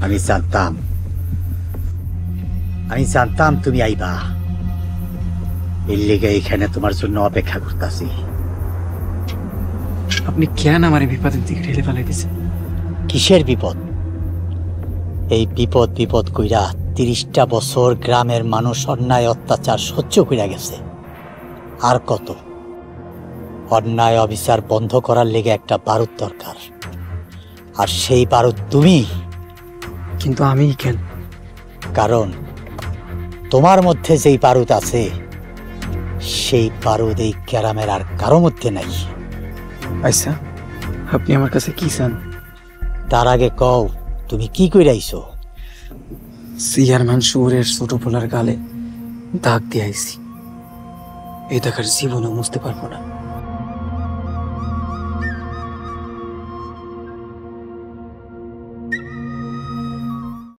আমি জানতাম তুমি আইবা। এর লেগে এখানে তোমার জন্য অপেক্ষা করতেছি। আপনি কেন আমার বিপদের দিকে ঠেলে ফেলাইতেছেন? কিসের বিপদ? এই বিপদ বিপদ কইরা 30টা বছর গ্রামের মানুষ অন্যায় অত্যাচার সহ্য কইরা গেছে। আর কত? অন্যায় অবিচার বন্ধ করার লেগে একটা বারুদ দরকার, আর সেই বারুদ তুমি। কিন্তু আমি কেন? কারণ তোমার মধ্যে যেই বারুদ আছে সেই বারুদ এই গ্রামের আর কারো মধ্যে নাই। আচ্ছা, আপনি আমার কাছে কি চান? তার আগে কও, তুমি কি কইরাইছো? চেয়ারম্যান শহরের ছোট পোলার গালে দাগ দিয়ে আইছি। এই দেখার জীবনে মুছতে পারবো না।